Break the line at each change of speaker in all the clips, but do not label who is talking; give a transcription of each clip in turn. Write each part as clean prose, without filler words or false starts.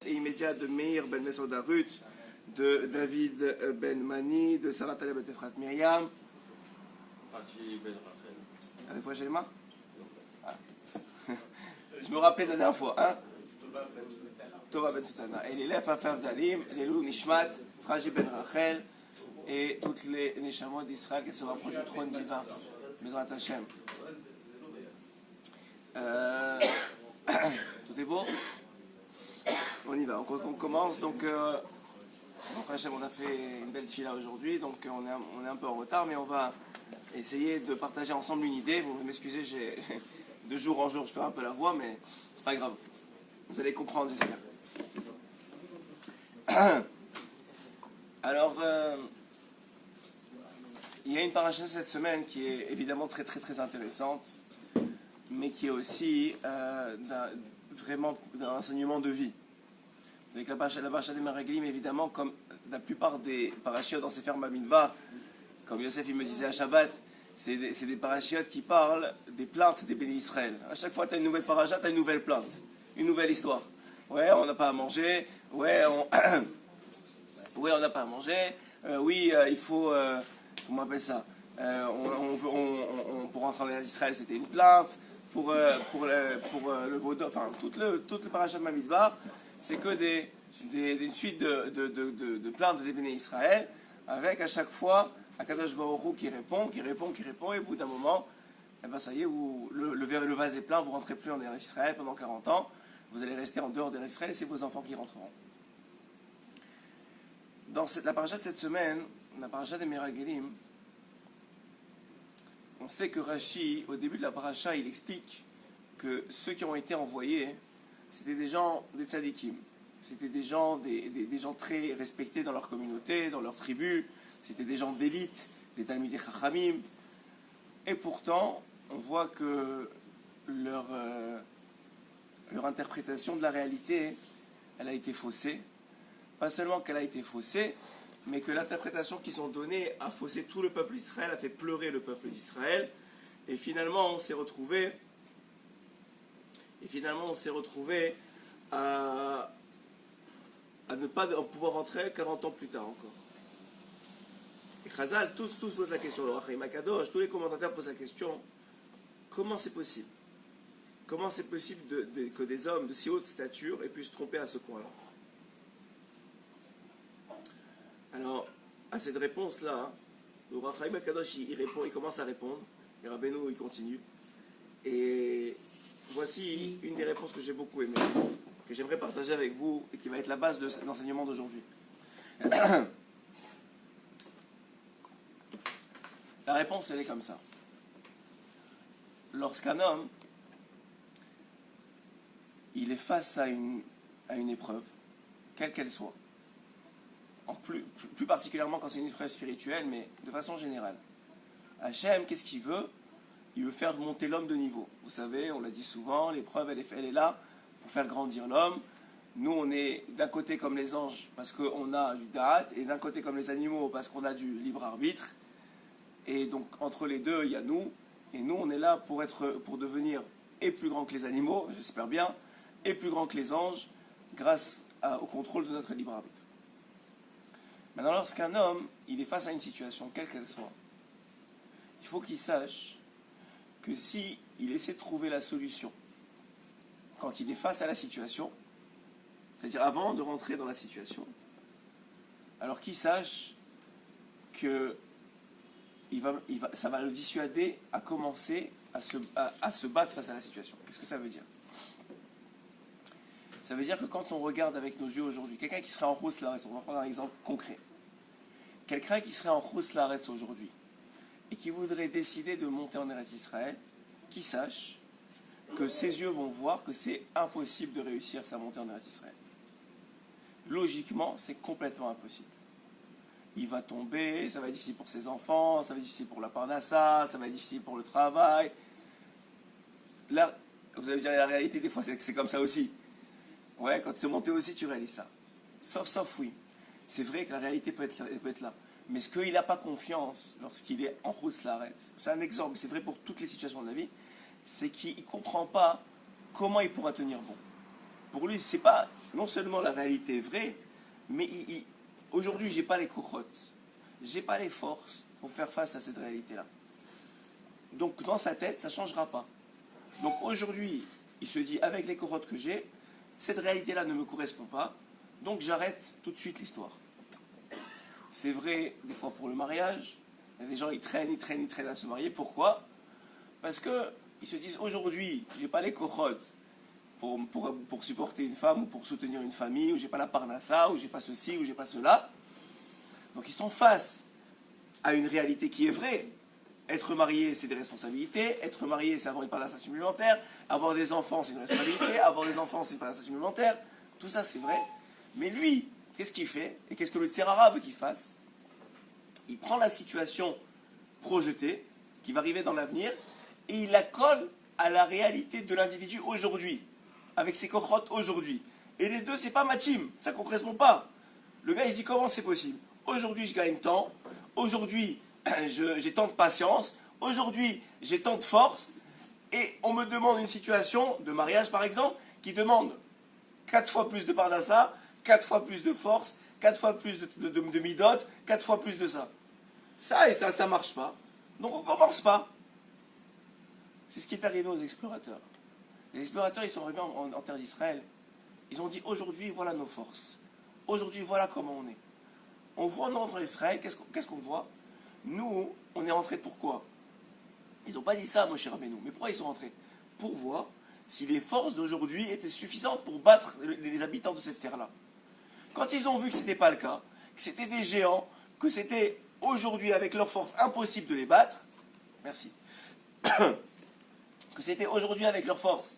Et immédiat de Meir ben Mesoda Ruth, de David ben Mani, de Sarah Taleb ben Efrat Myriam.
Frachi ben Rachel.
Avec fois j'ai les mains. Je me rappelle la dernière fois, hein? Tova ben Sutana. Et les Lef Afaf Dalim, les Lou Nishmat, Frachi ben Rachel, et toutes les Neshamot d'Israël qui se rapprochent du trône divin, Bezrat Hashem. Tout est beau? On y va, on commence. Donc, Hashem, on a fait une belle fila aujourd'hui, donc on est un peu en retard, mais on va essayer de partager ensemble une idée. Vous m'excusez, de jour en jour, je perds un peu la voix, mais c'est pas grave. Vous allez comprendre, j'espère. Alors, il y a une paracha cette semaine qui est évidemment très très très intéressante, mais qui est aussi vraiment d'un enseignement de vie. Avec la paracha des Meraglim, évidemment, comme la plupart des parachiotes dans Sefer Bamidbar, comme Yosef il me disait à Shabbat, c'est des parachiotes qui parlent des plaintes des bénis Israël. À chaque fois que tu as une nouvelle paracha, tu as une nouvelle plainte, une nouvelle histoire. Ouais, on n'a pas à manger, ouais, on n'a pas à manger, il faut, comment on appelle ça, pour rentrer en Israël, c'était une plainte, pour le vaudor, enfin, toutes les parachas de Bamidbar, c'est que une suite de plaintes des bénis Israël, avec à chaque fois Akadosh Baruch Hu qui répond, et au bout d'un moment, eh ben ça y est, le vase est plein, vous ne rentrez plus en Israël pendant 40 ans, vous allez rester en dehors d'Israël et c'est vos enfants qui rentreront. Dans la paracha de cette semaine, la paracha des Meraglim, on sait que Rashi, au début de la paracha, il explique que ceux qui ont été envoyés, c'était des gens, des tzadikim. C'était des gens très respectés dans leur communauté, dans leur tribu. C'était des gens d'élite, des talmidei chachamim. Et pourtant, on voit que leur interprétation de la réalité, elle a été faussée. Pas seulement qu'elle a été faussée, mais que l'interprétation qu'ils ont donnée a faussé tout le peuple d'Israël, a fait pleurer le peuple d'Israël. Et finalement, on s'est retrouvé à ne pas pouvoir rentrer 40 ans plus tard encore. Et Chazal, tous posent la question, le Rachaim Akadosh, tous les commentateurs posent la question, comment c'est possible? Comment c'est possible que des hommes de si haute stature aient pu se tromper à ce point-là? Alors, à cette réponse-là, le Rachaim Akadosh, il commence à répondre, et Rabbeinu, il continue. Et voici une des réponses que j'ai beaucoup aimées, que j'aimerais partager avec vous et qui va être la base de l'enseignement d'aujourd'hui. La réponse, elle est comme ça. Lorsqu'un homme, il est face à une épreuve, quelle qu'elle soit, plus particulièrement quand c'est une épreuve spirituelle, mais de façon générale, Hachem, qu'est-ce qu'il veut? Il veut faire monter l'homme de niveau. Vous savez, on l'a dit souvent, l'épreuve, elle est là pour faire grandir l'homme. Nous, on est d'un côté comme les anges, parce qu'on a du da'at, et d'un côté comme les animaux, parce qu'on a du libre arbitre. Et donc, entre les deux, il y a nous. Et nous, on est là pour devenir et plus grand que les animaux, j'espère bien, et plus grand que les anges, grâce au contrôle de notre libre arbitre. Maintenant, lorsqu'un homme, il est face à une situation, quelle qu'elle soit, il faut qu'il sache que si il essaie de trouver la solution quand il est face à la situation, c'est-à-dire avant de rentrer dans la situation, alors qu'il sache que ça va le dissuader à commencer à se battre face à la situation. Qu'est-ce que ça veut dire? Ça veut dire que quand on regarde avec nos yeux aujourd'hui, quelqu'un qui serait en Chutz La'aretz, on va prendre un exemple concret, quelqu'un qui serait en Chutz La'aretz aujourd'hui, et qui voudrait décider de monter en Eretz Israël, qui sache que ses yeux vont voir que c'est impossible de réussir sa montée en Eretz Israël. Logiquement, c'est complètement impossible. Il va tomber, ça va être difficile pour ses enfants, ça va être difficile pour la parnassa, ça va être difficile pour le travail. Là, vous allez me dire, la réalité, des fois, c'est comme ça aussi. Ouais, quand tu es monté aussi, tu réalises ça. Sauf oui. C'est vrai que la réalité peut être là. Mais ce qu'il n'a pas confiance lorsqu'il est en Chutz La'aretz, c'est un exemple, c'est vrai pour toutes les situations de la vie, c'est qu'il ne comprend pas comment il pourra tenir bon. Pour lui, c'est pas non seulement la réalité est vraie, mais aujourd'hui, j'ai pas les cochotes, j'ai pas les forces pour faire face à cette réalité-là. Donc dans sa tête, ça ne changera pas. Donc aujourd'hui, il se dit, avec les cochotes que j'ai, cette réalité-là ne me correspond pas, donc j'arrête tout de suite l'histoire. C'est vrai des fois pour le mariage, il y a des gens, ils traînent à se marier. Pourquoi? Parce qu'ils se disent, aujourd'hui, j'ai pas les cochotes pour supporter une femme ou pour soutenir une famille, ou j'ai pas la parnassa, ou j'ai pas ceci, ou j'ai pas cela. Donc ils sont face à une réalité qui est vraie. Être marié, c'est des responsabilités. Être marié, c'est avoir une parnassa supplémentaire. Avoir des enfants, c'est une responsabilité. Avoir des enfants, c'est une parnassa supplémentaire. Tout ça, c'est vrai. Mais lui, qu'est-ce qu'il fait? Et qu'est-ce que le Tserara veut qu'il fasse? Il prend la situation projetée, qui va arriver dans l'avenir, et il la colle à la réalité de l'individu aujourd'hui, avec ses cochotes aujourd'hui. Et les deux, c'est pas matim, ça ne correspond pas. Le gars, il se dit, comment c'est possible? Aujourd'hui, je gagne tant. Aujourd'hui, j'ai tant de patience. Aujourd'hui, j'ai tant de force. Et on me demande une situation de mariage, par exemple, qui demande 4 fois plus de parnassa, 4 fois plus de force, 4 fois plus de midot, 4 fois plus de ça. Ça et ça marche pas. Donc on commence pas. C'est ce qui est arrivé aux explorateurs. Les explorateurs, ils sont arrivés en terre d'Israël. Ils ont dit, aujourd'hui, voilà nos forces. Aujourd'hui, voilà comment on est. On voit en entrant en Israël, qu'est-ce qu'on voit? Nous, on est rentrés pourquoi? Ils n'ont pas dit ça à Moshe Rabbeinu. Mais pourquoi ils sont rentrés? Pour voir si les forces d'aujourd'hui étaient suffisantes pour battre les habitants de cette terre-là. Quand ils ont vu que ce n'était pas le cas, que c'était des géants, que c'était aujourd'hui avec leur force impossible de les battre, merci, que c'était aujourd'hui avec leur force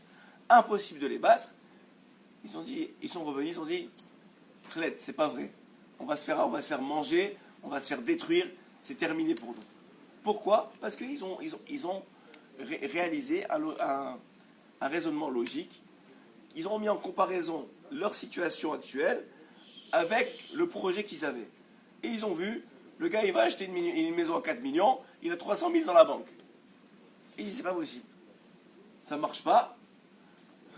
impossible de les battre, ils sont revenus, ils ont dit, Khled, c'est pas vrai. On va se faire manger, on va se faire détruire, c'est terminé pour nous. Pourquoi? Parce qu'ils ont réalisé un raisonnement logique. Ils ont mis en comparaison leur situation actuelle avec le projet qu'ils avaient. Et ils ont vu, le gars il va acheter une maison à 4 millions, il a 300 000 dans la banque. Et il dit, c'est pas possible. Ça marche pas.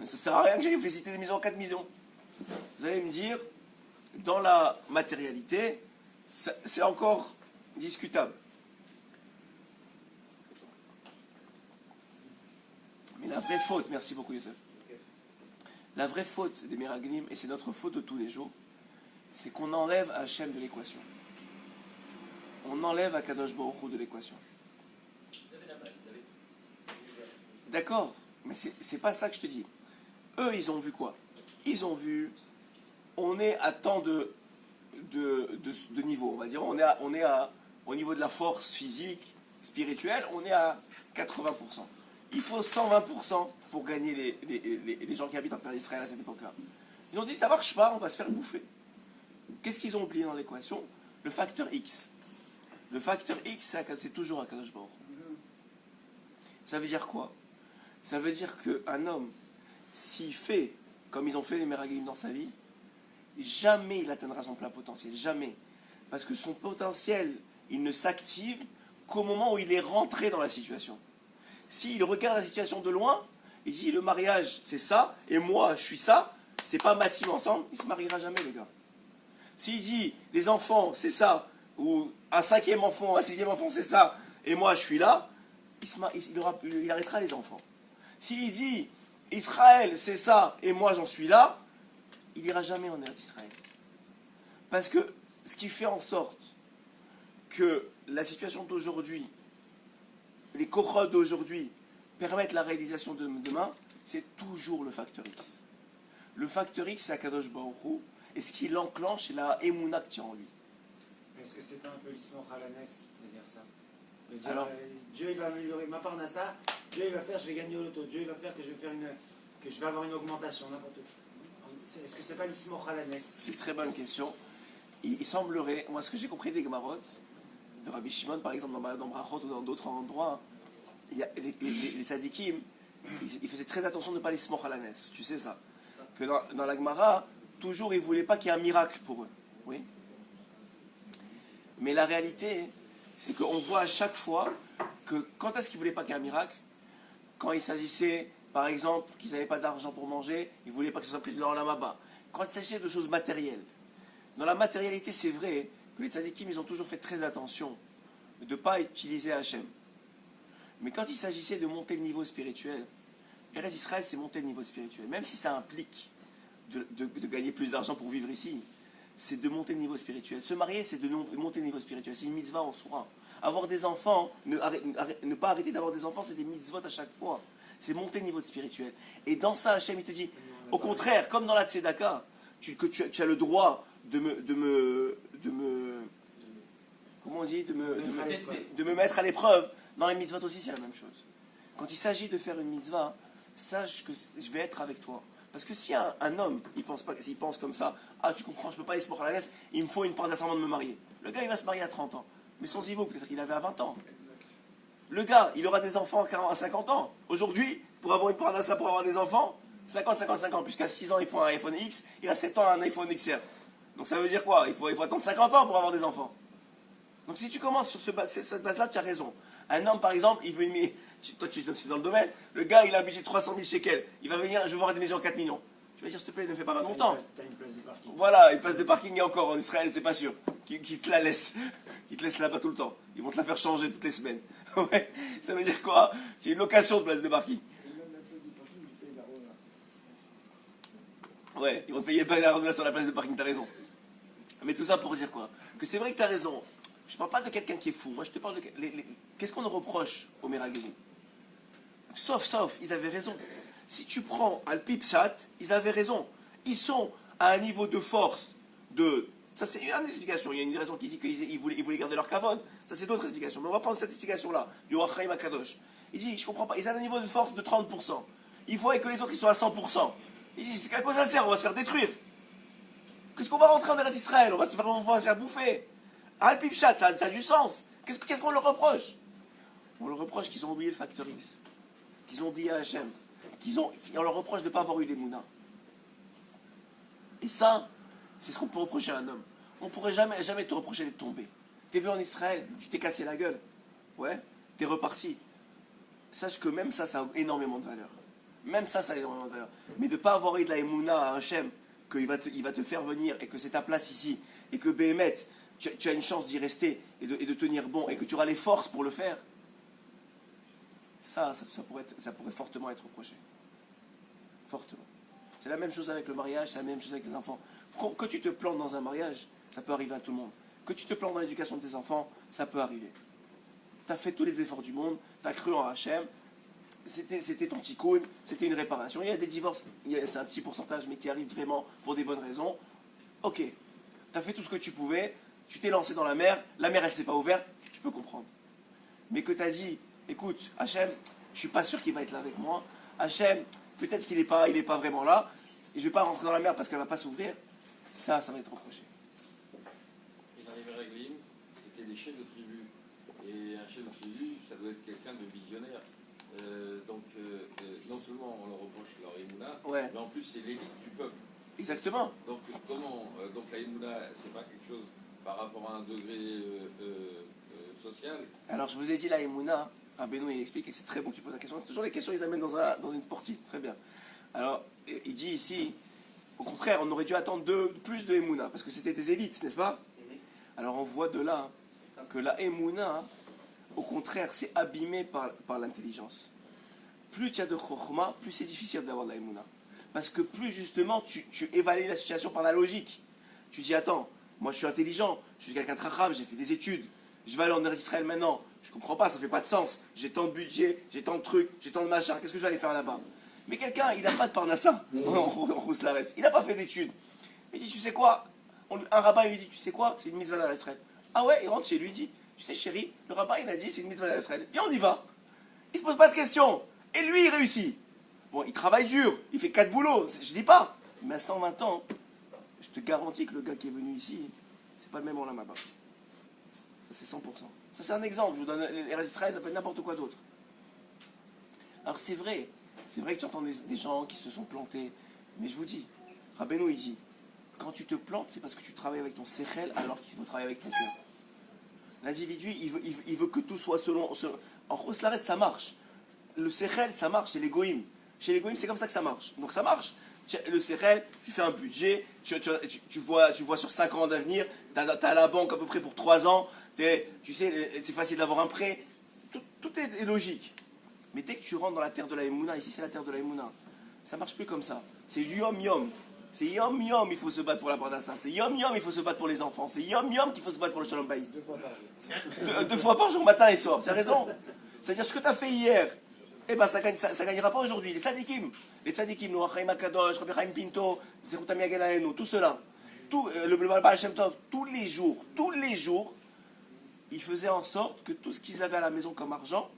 Ça sert à rien que j'aille féliciter des maisons à 4 millions. Vous allez me dire, dans la matérialité, c'est encore discutable. Mais la vraie faute, merci beaucoup Youssef, la vraie faute des Meraglim, et c'est notre faute de tous les jours, c'est qu'on enlève Hachem de l'équation. On enlève Akadosh Baruch Hu de l'équation. D'accord, mais c'est pas ça que je te dis. Eux, ils ont vu quoi? Ils ont vu, on est à tant de niveau, on va dire, au niveau de la force physique, spirituelle, on est à 80%. Il faut 120% pour gagner les gens qui habitent en terre d'Israël à cette époque-là. Ils ont dit, ça marche pas, on va se faire bouffer. Qu'est-ce qu'ils ont oublié dans l'équation? Le facteur X. Le facteur X, c'est toujours Akadosh Baruch Hu. Ça veut dire quoi? Ça veut dire qu'un homme, s'il fait comme ils ont fait les Meraglim dans sa vie, jamais il atteindra son plein potentiel. Jamais. Parce que son potentiel, il ne s'active qu'au moment où il est rentré dans la situation. S'il regarde la situation de loin, il dit le mariage c'est ça, et moi je suis ça, c'est pas matim ensemble, il ne se mariera jamais le gars. S'il dit les enfants c'est ça, ou un 5e enfant, un 6e enfant c'est ça, et moi je suis là, il arrêtera les enfants. S'il dit Israël c'est ça, et moi j'en suis là, il n'ira jamais en terre d'Israël. Parce que ce qui fait en sorte que la situation d'aujourd'hui, les kochot d'aujourd'hui permettent la réalisation de demain, c'est toujours le facteur X. Le facteur X, c'est Akadosh Baruch Hu, et ce qui l'enclenche, c'est la émouna que tu as en lui.
Est-ce que c'est pas un peu l'ismor halanes de dire ça? De dire,
Alors,
Dieu il va améliorer ma parnassa, Dieu il va faire, je vais gagner au loto, Dieu il va faire que je vais avoir une augmentation, n'importe quoi. Est-ce que c'est pas l'ismor halanes?
c'est une très bonne question. Il semblerait, moi ce que j'ai compris des Gemarot, de Rabbi Shimon par exemple, dans Brachot ou dans d'autres endroits, il y a les tzadikim, ils faisaient très attention de ne pas les smor halanes. Tu sais ça? Que dans la Gemara, toujours ils ne voulaient pas qu'il y ait un miracle pour eux. Oui. Mais la réalité, c'est qu'on voit à chaque fois que quand est-ce qu'ils ne voulaient pas qu'il y ait un miracle? Quand il s'agissait, par exemple, qu'ils n'avaient pas d'argent pour manger, ils ne voulaient pas que ce soit pris de leur lamaba. Quand il s'agissait de choses matérielles, dans la matérialité, c'est vrai que les tzadikim, ils ont toujours fait très attention de ne pas utiliser Hachem. Mais quand il s'agissait de monter le niveau spirituel, Eretz Israël, c'est monter le niveau spirituel. Même si ça implique de gagner plus d'argent pour vivre ici, c'est de monter le niveau spirituel. Se marier, c'est de monter le niveau spirituel. C'est une mitzvah en soi. Avoir des enfants, ne pas arrêter d'avoir des enfants, c'est des mitzvot à chaque fois. C'est monter le niveau spirituel. Et dans ça, Hachem, il te dit, au contraire, comme dans la tzedaka, tu as le droit de me comment on dit, de me mettre à l'épreuve. Dans les mitzvot aussi, c'est la même chose. Quand il s'agit de faire une mitzvah, sache que je vais être avec toi. Parce que si un homme, il pense comme ça, ah tu comprends, je ne peux pas aller se à la laisse, il me faut une part d'ascendant de me marier. Le gars, il va se marier à 30 ans. Mais son zivou, peut-être qu'il avait à 20 ans. Le gars, il aura des enfants à 50 ans. Aujourd'hui, pour avoir une part d'ascendant, pour avoir des enfants, 55 ans, puisqu'à 6 ans, il faut un iPhone X, et à 7 ans, un iPhone XR. Donc ça veut dire quoi? Il faut attendre 50 ans pour avoir des enfants. Donc si tu commences sur cette base-là, tu as raison. Un homme, par exemple, il veut toi, tu es dans le domaine, le gars, il a un budget de 300 000 shekels. Il va venir, je veux voir des maisons à 4 millions. Tu vas dire, s'il te plaît, ne fais pas longtemps.
T'as une place de parking.
Voilà, une place de parking, et encore, en Israël, c'est pas sûr. Qui te la laisse. Qui te laisse là-bas tout le temps. Ils vont te la faire changer toutes les semaines. Ouais, ça veut dire quoi? C'est une location de place de parking. Ouais, ils vont te payer pas la ronde sur la place de parking, t'as raison. Mais tout ça pour dire quoi? Que c'est vrai que t'as raison. Je ne parle pas de quelqu'un qui est fou. Moi, je te parle de... Qu'est-ce qu'on nous reproche aux Meraglim? Sauf, ils avaient raison. Si tu prends Al-Pipshat, ils avaient raison. Ils sont à un niveau de force de... Ça, c'est une explication. Il y a une raison qui dit qu'ils voulaient garder leur kavod. Ça, c'est d'autres explications. Mais on va prendre cette explication-là, du Rachaim Akadosh. Il dit, je comprends pas, ils ont un niveau de force de 30%. Il faut que les autres, ils soient à 100%. Il dit, à quoi ça sert? On va se faire détruire. Qu'est-ce qu'on va rentrer en Eretz Israël? On va se faire bouffer. Al-Pipshat, ça a du sens. Qu'est-ce qu'on leur reproche? On leur reproche qu'ils ont oublié le facteur X, qu'ils ont oublié Hachem, on leur reproche de ne pas avoir eu des mounas. Et ça, c'est ce qu'on peut reprocher à un homme. On ne pourrait jamais te reprocher d'être tombé. T'es venu en Israël, tu t'es cassé la gueule. Ouais, t'es reparti. Sache que même ça a énormément de valeur. Même ça a énormément de valeur. Mais de ne pas avoir eu de la émouna à Hachem, qu'il va te faire venir et que c'est ta place ici, et que Béhémet, tu as une chance d'y rester et de tenir bon, et que tu auras les forces pour le faire, ça pourrait fortement être reproché. Fortement. C'est la même chose avec le mariage, c'est la même chose avec les enfants. Que tu te plantes dans un mariage, ça peut arriver à tout le monde. Que tu te plantes dans l'éducation de tes enfants, ça peut arriver. Tu as fait tous les efforts du monde, tu as cru en Hachem, c'était ton tikkun, c'était une réparation. Il y a des divorces, c'est un petit pourcentage, mais qui arrivent vraiment pour des bonnes raisons. Ok, tu as fait tout ce que tu pouvais, tu t'es lancé dans la mer elle s'est pas ouverte, je peux comprendre. Mais que tu as dit, écoute, Hachem, je suis pas sûr qu'il va être là avec moi. Hachem, peut-être qu'il n'est pas vraiment là, et je vais pas rentrer dans la mer parce qu'elle va pas s'ouvrir. Ça va être reproché.
Et dans les Meraglim, c'était des chefs de tribu. Et un chef de tribu, ça doit être quelqu'un de visionnaire. Non seulement on leur reproche leur émouna,
Ouais.
mais en plus c'est l'élite du peuple.
Exactement.
Donc donc la émouna, c'est pas quelque chose par rapport à un degré social.
Alors je vous ai dit la Emouna, Rabbeinu il explique, et c'est très bon que tu poses la question, c'est toujours les questions qu'ils amènent dans une sportive, très bien. Alors il dit ici, au contraire, on aurait dû attendre plus de Emouna, parce que c'était des élites, n'est-ce pas? Alors on voit de là que la Emouna, au contraire, c'est abîmé par l'intelligence. Plus tu as de Chokhma, plus c'est difficile d'avoir de la Emouna. Parce que plus justement tu évalues la situation par la logique. Tu dis, attends, moi je suis intelligent, je suis quelqu'un de tracham, j'ai fait des études, je vais aller en Eretz Israël maintenant, je comprends pas, ça fait pas de sens, j'ai tant de budget, j'ai tant de trucs, j'ai tant de machins, qu'est-ce que je vais aller faire là-bas? Mais quelqu'un, il n'a pas de parnassa en Rousse-Larès, il n'a pas fait d'études. Il dit, tu sais quoi? Un rabbin il lui dit, tu sais quoi? C'est une mitzvah d'Eretz Israël. Ah ouais, il rentre chez lui, il dit, tu sais chérie, le rabbin il a dit c'est une mitzvah d'Eretz Israël. Viens on y va. Il se pose pas de questions. Et lui il réussit. Bon, il travaille dur, il fait 4 boulots, je dis pas. Mais à 120 ans, je te garantis que le gars qui est venu ici, c'est pas le même en là-bas. Ça c'est 100%. Ça c'est un exemple, je vous donne Eretz Israël, ça peut être n'importe quoi d'autre. Alors c'est vrai que tu entends des gens qui se sont plantés, mais je vous dis, Rabbeinu il dit, quand tu te plantes, c'est parce que tu travailles avec ton sechel alors qu'il faut travailler avec ton cœur. L'individu, il veut que tout soit selon... En Choslaret, ça marche. Le sechel, ça marche, c'est l'égoïme. Chez les goïms, c'est comme ça que ça marche. Donc ça marche. Le CRL, tu fais un budget, tu vois sur 5 ans d'avenir, tu as la banque à peu près pour 3 ans, tu sais, c'est facile d'avoir un prêt. Tout est logique. Mais dès que tu rentres dans la terre de la Emouna, ici c'est la terre de la Emouna, ça marche plus comme ça. C'est yom yom. C'est yom yom, il faut se battre pour la Parnassa. C'est yom yom, il faut se battre pour les enfants. C'est yom yom qu'il faut se battre pour le Shalom Bayit. 2 fois par jour, matin et soir. Tu as raison. C'est-à-dire ce que tu as fait hier, eh ben ça gagnera pas aujourd'hui. Les tzadikim, le Chaim Akadosh, Rabbi Chaim Pinto, Zechut Amiagel Aleinu, tout cela, le Baal Shem Tov, tous les jours, ils faisaient en sorte que tout ce qu'ils avaient à la maison comme argent,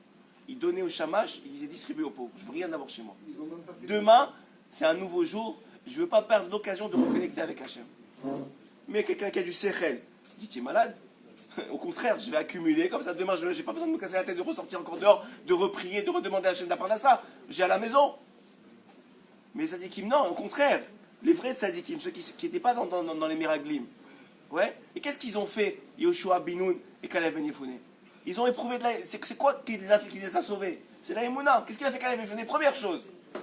ils donnaient au shamash, ils les distribuaient aux pauvres. Je veux rien avoir chez moi. Demain, c'est un nouveau jour. Je ne veux pas perdre l'occasion de me connecter avec Hachem. Mais quelqu'un qui a du sechel, dit tu es malade. Au contraire, je vais accumuler, comme ça demain je n'ai pas besoin de me casser la tête, de ressortir encore dehors, de reprier, de redemander à Hachem d'Aparnassa. J'ai à la maison. Mais les tzadikim, non, au contraire. Les vrais tzadikim, ceux qui n'étaient pas dans les miraglim. Ouais. Et qu'est-ce qu'ils ont fait, Yoshua Binoun et Caleb Ben Yefune? Ils ont éprouvé de la... C'est quoi qui les a sauvés? C'est la Emouna. Qu'est-ce qu'il a fait Caleb Ben Yefune? Première chose,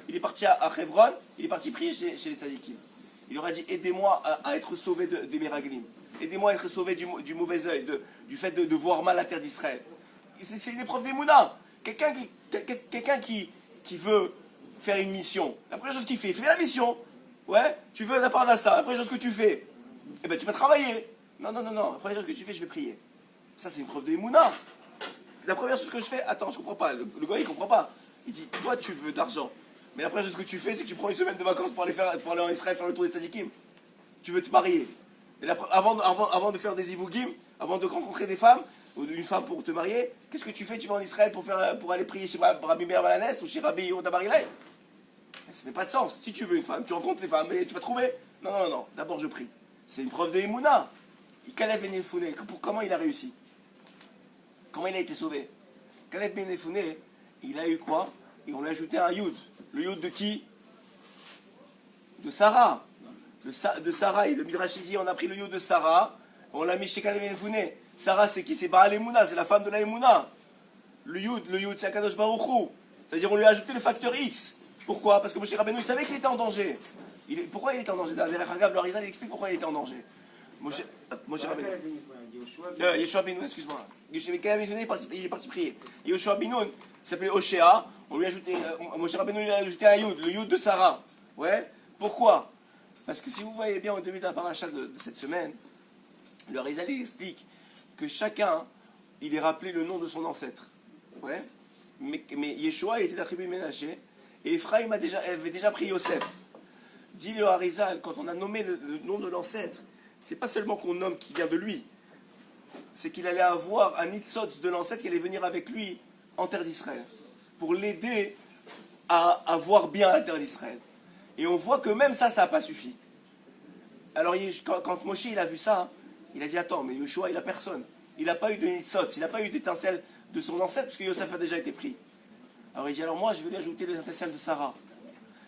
il est parti à Hebron, il est parti prier chez les tzadikim. Il leur a dit, aidez-moi à être sauvé des miraglim. Aidez-moi à être sauvé du mauvais œil, du fait de voir mal la terre d'Israël. C'est une épreuve d'Emouna. Quelqu'un qui veut faire une mission, la première chose qu'il fait, il fait la mission. Ouais, tu veux la Parnassa, la première chose que tu fais, eh ben tu vas travailler. Non, la première chose que tu fais, je vais prier. Ça, c'est une preuve d'Emouna. La première chose que je fais, attends, je comprends pas. Le gars, il comprend pas. Il dit, toi, tu veux d'argent. Mais la première chose que tu fais, c'est que tu prends une semaine de vacances pour aller en Israël faire le tour des tzadikim. Tu veux te marier. Et avant de faire des ivougim, avant de rencontrer des femmes, ou une femme pour te marier, qu'est-ce que tu fais? Tu vas en Israël pour aller prier chez Rabbi Meir Balanes ou chez Rabbi Yehuda Bar Ilai? Ça fait pas de sens. Si tu veux une femme, tu rencontres les femmes et tu vas trouver. Non. D'abord, je prie. C'est une preuve de Emouna. Caleb Ben Yefune, comment il a réussi? Comment il a été sauvé? Caleb Ben Yefune, il a eu quoi? Et on lui a ajouté un Yud. Le Yud de qui? De Sarah. De Sarah. Et le Midrash dit, on a pris le Yud de Sarah, on l'a mis chez Caleb Ben Yefune. Sarah, c'est qui? C'est Baal Emouna, c'est la femme de la Emouna. Le Yud, c'est Akadosh Baruch Hu. C'est-à-dire, on lui a ajouté le facteur X. Pourquoi? Parce que Moshe Rabbeinu, il savait qu'il était en danger. Pourquoi il était en danger? Le Harizal, il explique pourquoi il était en danger. Moshe Rabbeinu. Yeshua Binoun, excuse-moi. Il est parti prier. Yeshua Binoun, qui s'appelait Oshéa, on lui a ajouté, Moshe Rabbeinu lui a ajouté un Yud, le Yud de Sarah. Ouais. Pourquoi? Parce que si vous voyez bien au début de la paracha de cette semaine, le Harizal explique que chacun, il est rappelé le nom de son ancêtre. Ouais. Mais Yeshua, il était attribué Ménaché, et Ephraim avait déjà pris Yosef. Dit le Harizal, quand on a nommé le nom de l'ancêtre, c'est pas seulement qu'on nomme qui vient de lui, c'est qu'il allait avoir un Nitzotz de l'ancêtre qui allait venir avec lui en terre d'Israël, pour l'aider à voir bien la terre d'Israël. Et on voit que même ça n'a pas suffi. Alors quand Moshe il a vu ça, il a dit attends, mais Yoshua il a personne. Il n'a pas eu de Nitzotz, il n'a pas eu d'étincelle de son ancêtre, parce que Yosef a déjà été pris. Alors il dit alors moi je vais lui ajouter les étincelles de Sarah.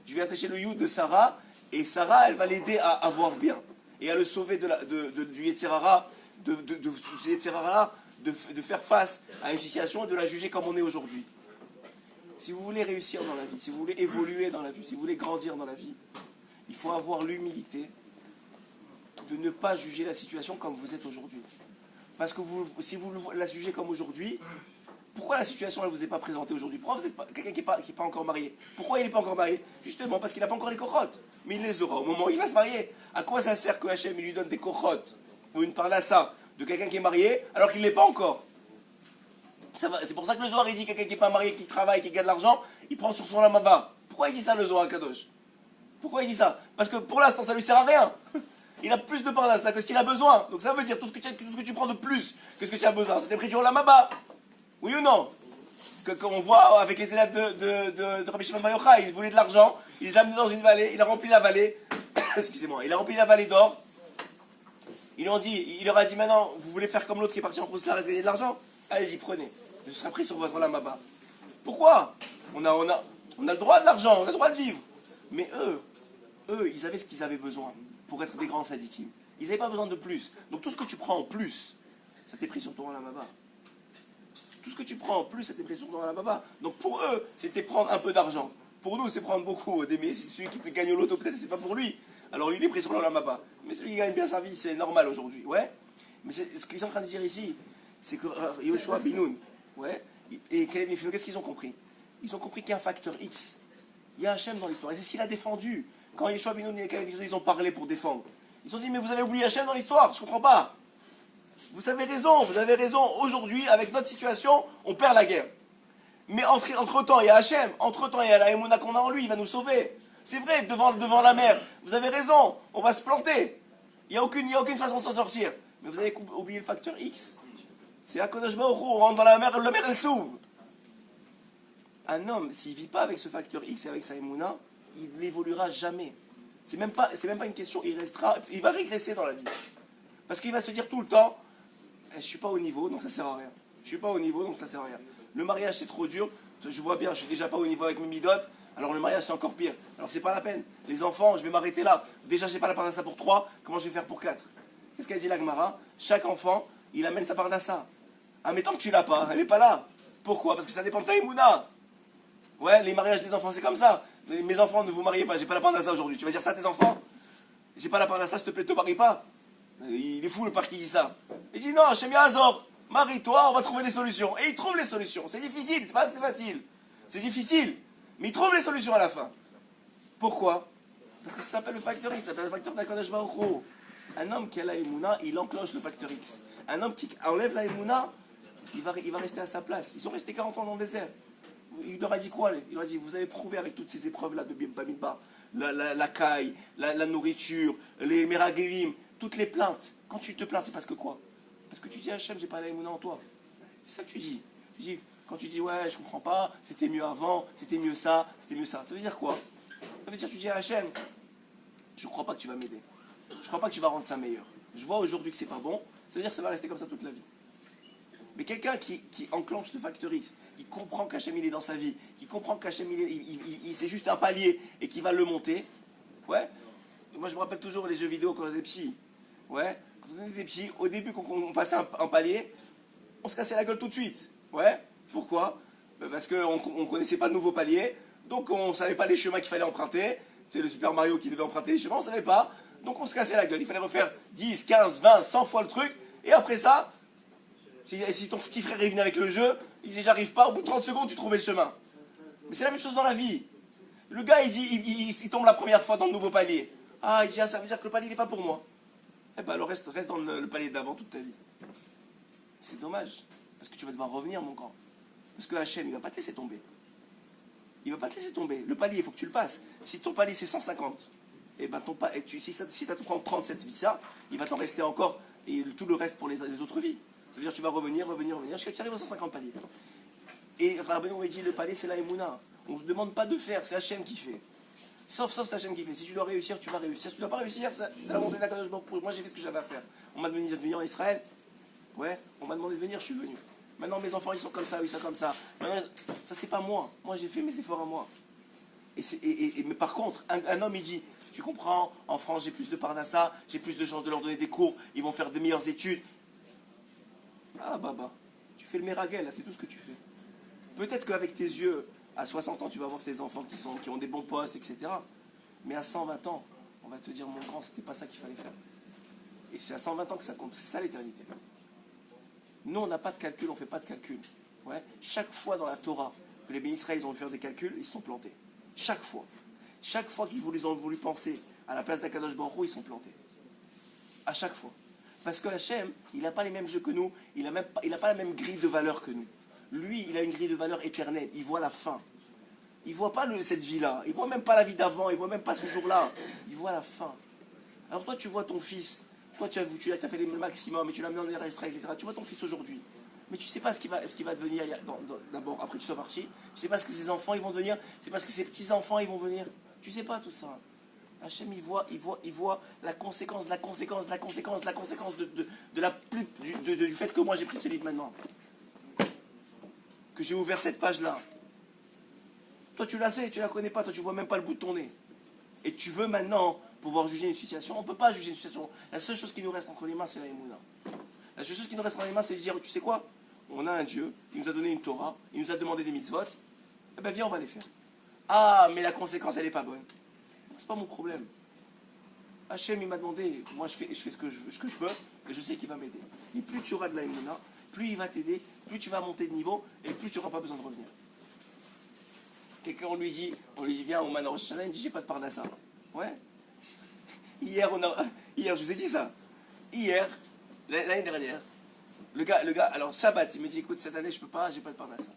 Je vais attacher le Yud de Sarah, et Sarah elle va l'aider à voir bien. Et à le sauver du Yetzirara, de faire face à une situation et de la juger comme on est aujourd'hui. Si vous voulez réussir dans la vie, si vous voulez évoluer dans la vie, si vous voulez grandir dans la vie, il faut avoir l'humilité de ne pas juger la situation comme vous êtes aujourd'hui. Parce que si vous la jugez comme aujourd'hui, pourquoi la situation ne vous est pas présentée aujourd'hui? Pourquoi vous êtes quelqu'un qui n'est pas encore marié? Pourquoi il n'est pas encore marié? Justement parce qu'il n'a pas encore les cochotes. Mais il les aura au moment où il va se marier. À quoi ça sert que Hachem lui donne des cochotes ou une parnassa de quelqu'un qui est marié alors qu'il ne l'est pas encore? C'est pour ça que le Zohar il dit quelqu'un qui n'est pas marié, qui travaille, qui gagne de l'argent, il prend sur son lamaba. Pourquoi il dit ça le Zohar Kadosh? Pourquoi il dit ça? Parce que pour l'instant ça ne lui sert à rien. Il a plus de parnassa que ce qu'il a besoin. Donc ça veut dire tout ce que tu prends de plus que ce que tu as besoin, c'est pris du lamaba. Oui ou non? Qu'on voit avec les élèves de Rabbi Shimon Bar Yochai, ils voulaient de l'argent, ils les amenaient dans une vallée, il a rempli la vallée, excusez-moi, il a rempli la vallée d'or. Il leur a dit maintenant, vous voulez faire comme l'autre qui est parti en Khouslar et gagner de l'argent? Allez-y, prenez. Je serai pris sur votre lamaba. Pourquoi? On a le droit de l'argent, on a le droit de vivre. Mais eux, ils avaient ce qu'ils avaient besoin pour être des grands sadikim. Ils n'avaient pas besoin de plus. Donc tout ce que tu prends en plus, ça t'est pris sur ton lamaba. Tout ce que tu prends en plus, c'était pris sur ton lamaba. Donc pour eux, c'était prendre un peu d'argent. Pour nous, c'est prendre beaucoup. Mais celui qui te gagne au loto, peut-être c'est pas pour lui. Alors lui, il est pris sur l'Olam Abba. Mais celui qui gagne bien sa vie, c'est normal aujourd'hui. Ouais. Mais ce qu'ils sont en train de dire ici, c'est que Yoshua Binoun, ouais, et Caleb Yefune, qu'est-ce qu'ils ont compris? Ils ont compris qu'il y a un facteur X. Il y a Hachem dans l'histoire. Et c'est ce qu'il a défendu. Quand Yoshua Binoun et Caleb Yefune, ils ont parlé pour défendre. Ils ont dit, mais vous avez oublié Hachem dans l'histoire, je comprends pas. Vous avez raison. Aujourd'hui, avec notre situation, on perd la guerre. Mais entre-temps, il y a Hachem. Entre-temps, il y a la Emouna qu'on a en lui, il va nous sauver. C'est vrai, devant la mer. Vous avez raison, on va se planter. Il n'y a aucune façon de s'en sortir. Mais vous avez oublié le facteur X. C'est Akadosh Baruch Hu, on rentre dans la mer elle s'ouvre. Un homme, s'il ne vit pas avec ce facteur X et avec sa Emouna, il n'évoluera jamais. C'est même pas une question, il va régresser dans la vie. Parce qu'il va se dire tout le temps, je ne suis pas au niveau, donc ça ne sert à rien. Je ne suis pas au niveau, donc ça ne sert à rien. Le mariage c'est trop dur, je vois bien, je ne suis déjà pas au niveau avec mes midotes, alors le mariage c'est encore pire. Alors c'est pas la peine. Les enfants, je vais m'arrêter là. Déjà j'ai pas la parnassa pour 3, comment je vais faire pour 4? Qu'est-ce qu'elle dit la Gemara? Chaque enfant, il amène sa parnassa. Ah mais tant que tu l'as pas, elle n'est pas là. Pourquoi? Parce que ça dépend de ta Emouna. Ouais, les mariages des enfants c'est comme ça. Mes enfants, ne vous mariez pas, j'ai pas la parnassa aujourd'hui. Tu vas dire ça à tes enfants? J'ai pas la parnassa, s'il te plaît, te marie pas. Il est fou le père qui dit ça. Il dit non, Hachem Yazor, marie-toi, on va trouver des solutions. Et il trouve les solutions. C'est difficile, c'est pas facile. C'est difficile. Mais il trouve les solutions à la fin. Pourquoi? Parce que ça s'appelle le facteur X, ça s'appelle le facteur d'Akadosh Baruch Hu. Un homme qui a la Emouna, il enclenche le facteur X. Un homme qui enlève la Emouna, il va rester à sa place. Ils sont restés 40 ans dans le désert. Il leur a dit quoi? Il leur a dit, vous avez prouvé avec toutes ces épreuves-là de Bamidbar, la caille, la nourriture, les meraglim, toutes les plaintes. Quand tu te plains, c'est parce que quoi? Parce que tu dis, Hachem, j'ai pas la Emouna en toi. C'est ça que tu dis. Quand tu dis, ouais, je comprends pas, c'était mieux avant, c'était mieux ça, c'était mieux ça. Ça veut dire quoi? Ça veut dire, tu dis à Hachem, je crois pas que tu vas m'aider. Je crois pas que tu vas rendre ça meilleur. Je vois aujourd'hui que c'est pas bon, ça veut dire que ça va rester comme ça toute la vie. Mais quelqu'un qui enclenche le facteur X, qui comprend qu'Hachem il est dans sa vie, qui comprend qu'Hachem c'est juste un palier et qui va le monter, ouais. Moi je me rappelle toujours les jeux vidéo quand on était petits. Ouais. Quand on était petits, au début quand on passait un palier, on se cassait la gueule tout de suite. Ouais. Pourquoi? Parce qu'on ne connaissait pas de nouveaux paliers, donc on ne savait pas les chemins qu'il fallait emprunter. C'est le Super Mario qui devait emprunter les chemins, on ne savait pas. Donc on se cassait la gueule. Il fallait refaire 10, 15, 20, 100 fois le truc. Et après ça, si ton petit frère est venu avec le jeu, il disait j'arrive pas, au bout de 30 secondes tu trouvais le chemin. Mais c'est la même chose dans la vie. Le gars il dit, il tombe la première fois dans le nouveau palier. Ah, il dit, ça veut dire que le palier n'est pas pour moi. Eh ben alors reste dans le palier d'avant toute ta vie. C'est dommage. Parce que tu vas devoir revenir mon grand. Parce que Hachem il va pas te laisser tomber. Il va pas te laisser tomber. Le palier il faut que tu le passes. Si ton palier c'est 150, et ben si tu prends 37 vies ça, il va t'en rester encore et tout le reste pour les autres vies. Ça veut dire que tu vas revenir, jusqu'à ce que tu arrives aux 150 paliers. Et Rabbeinu il dit le palier c'est la Emouna. On ne te demande pas de faire, c'est Hachem qui fait. Sauf c'est Hachem qui fait. Si tu dois réussir, tu vas réussir. Si tu ne dois pas réussir, c'est la volonté d'Akadosh Baruch Hu. Moi j'ai fait ce que j'avais à faire. On m'a demandé de venir en Israël. Ouais, on m'a demandé de venir, je suis venu. Maintenant mes enfants ils sont comme ça, ils sont comme ça. Maintenant, ça c'est pas moi. Moi j'ai fait mes efforts à moi. Mais par contre, un homme il dit, tu comprends, en France j'ai plus de parnassa, j'ai plus de chances de leur donner des cours, ils vont faire de meilleures études. Ah baba, tu fais le méraguel, là, c'est tout ce que tu fais. Peut-être qu'avec tes yeux, à 60 ans, tu vas voir tes enfants qui ont des bons postes, etc. Mais à 120 ans, on va te dire, mon grand, c'était pas ça qu'il fallait faire. Et c'est à 120 ans que ça compte, c'est ça l'éternité. Nous, on n'a pas de calcul, on ne fait pas de calcul. Ouais. Chaque fois dans la Torah que les bénis Israël ont faire des calculs, ils se sont plantés. Chaque fois. Chaque fois qu'ils ont voulu penser à la place d'Akadosh Baruch Hu, ils sont plantés. À chaque fois. Parce que Hachem, il n'a pas les mêmes jeux que nous, il n'a pas la même grille de valeur que nous. Lui, il a une grille de valeur éternelle, il voit la fin. Il ne voit pas cette vie-là, il ne voit même pas la vie d'avant, il ne voit même pas ce jour-là, il voit la fin. Alors toi, tu vois ton fils, toi tu as fait le maximum, et tu l'as mis dans les restreints, etc. Tu vois ton fils aujourd'hui, mais tu ne sais pas ce qu'il va devenir, d'abord, après que tu sois parti, tu ne sais pas ce que ses enfants ils vont devenir, tu ne sais pas ce que ses petits-enfants ils vont venir, tu ne sais pas tout ça. Hachem, il voit la conséquence du fait que moi j'ai pris ce livre maintenant. Que j'ai ouvert cette page-là. Toi tu la sais, tu la connais pas, toi tu vois même pas le bout de ton nez. Et tu veux maintenant pouvoir juger une situation. On ne peut pas juger une situation. La seule chose qui nous reste entre les mains, c'est la Emouna. La seule chose qui nous reste entre les mains, c'est de dire, tu sais quoi? On a un Dieu, il nous a donné une Torah, il nous a demandé des mitzvot, eh bien viens, on va les faire. Ah, mais la conséquence, elle n'est pas bonne. C'est pas mon problème. Hachem, il m'a demandé, moi je fais ce que je peux, et je sais qu'il va m'aider. Et plus tu auras de la émouna, plus il va t'aider, plus tu vas monter de niveau, et plus tu n'auras pas besoin de revenir. Quelqu'un, on lui dit, viens au Manor Shana, il me dit, j'ai pas de Parnassa. Ouais. Hier, je vous ai dit ça. Hier, l'année dernière, le gars, alors Shabbat, il me dit, écoute, cette année, je peux pas, j'ai pas de Parnassa.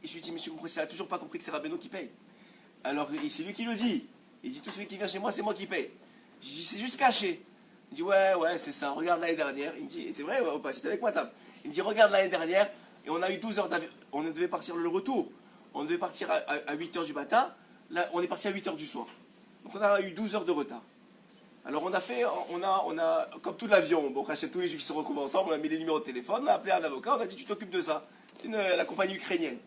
Et je lui dis, mais tu comprends, il n'a toujours pas compris que c'est Rabbeinu qui paye. Alors, c'est lui qui le dit. Il dit, tout celui qui vient chez moi, c'est moi qui paye. Je dis, c'est juste caché. Il dit, ouais, c'est ça, regarde l'année dernière. Il me dit, c'est vrai ou pas, c'était avec moi, table. Il me dit, regarde l'année dernière, et on a eu 12 heures d'avion. On devait partir le retour. On devait partir à 8 heures du matin. Là, on est parti à 8 heures du soir. Donc, on a eu 12 heures de retard. Alors, on a comme tout l'avion, bon, tous les juifs qui se retrouvent ensemble, on a mis les numéros de téléphone, on a appelé un avocat, on a dit, tu t'occupes de ça. C'est la compagnie ukrainienne.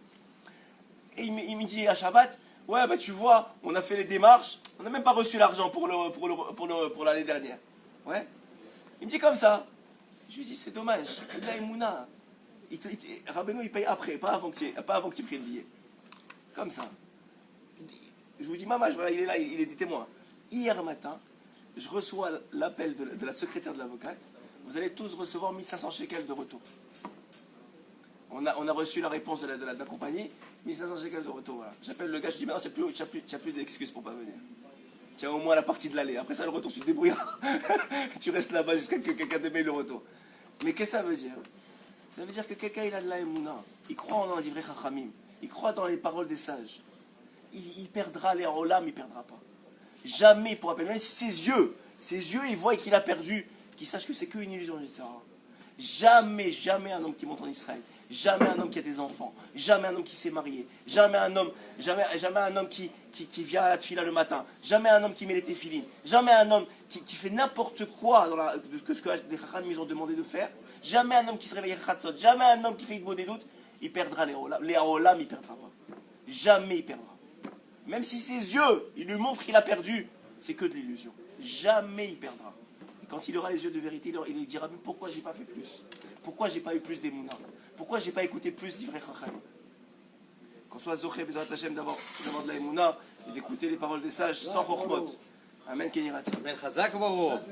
Et il me dit à Shabbat, ouais, bah tu vois, on a fait les démarches, on n'a même pas reçu l'argent pour l'année dernière. Ouais. Il me dit comme ça. Je lui dis, c'est dommage, il a Emouna. Rabbeinu, il paye après, pas avant que tu pries le billet. Comme ça. Je vous dis, maman, voilà, il est là, il est des témoins. Hier matin, je reçois l'appel de la secrétaire de l'avocate. Vous allez tous recevoir 1500 shekels de retour. On a reçu la réponse de la compagnie, 1500 shekels de retour. Voilà. J'appelle le gars, je dis maintenant, tu n'as plus d'excuses pour pas venir. Tu as au moins la partie de l'aller. Après ça, le retour, tu te débrouilles. Tu restes là-bas jusqu'à ce que quelqu'un te paye le retour. Mais qu'est-ce que ça veut dire? Ça veut dire que quelqu'un, il a de la émouna. Il croit en Divrei Chachamim. Il croit dans les paroles des sages. Il perdra les olam, il ne perdra pas. Jamais il pourra perdre. Même si ses yeux, ils voient qu'il a perdu, qu'il sache que c'est qu'une illusion, etc. Jamais un homme qui monte en Israël. Jamais un homme qui a des enfants, jamais un homme qui s'est marié, jamais un homme qui vient à la tefila le matin, jamais un homme qui met les téfilines, jamais un homme qui fait n'importe quoi de ce que les chacham ils ont demandé de faire, jamais un homme qui se réveille à Chatzot, jamais un homme qui fait une des doutes, il perdra les olam, il perdra pas. Jamais il perdra. Même si ses yeux, il lui montrent qu'il a perdu, c'est que de l'illusion. Jamais il perdra. Et quand il aura les yeux de vérité, il lui dira, mais pourquoi j'ai pas fait plus? Pourquoi j'ai pas eu plus d'émouna? Pourquoi j'ai pas écouté plus d'Ivrei Chachamim? Qu'on soit Zoché Bezrat Hashem d'avoir de la émouna et d'écouter les paroles des sages sans chokhmot. Amen, Kenyirat.
Amen, Chazak, Baruch.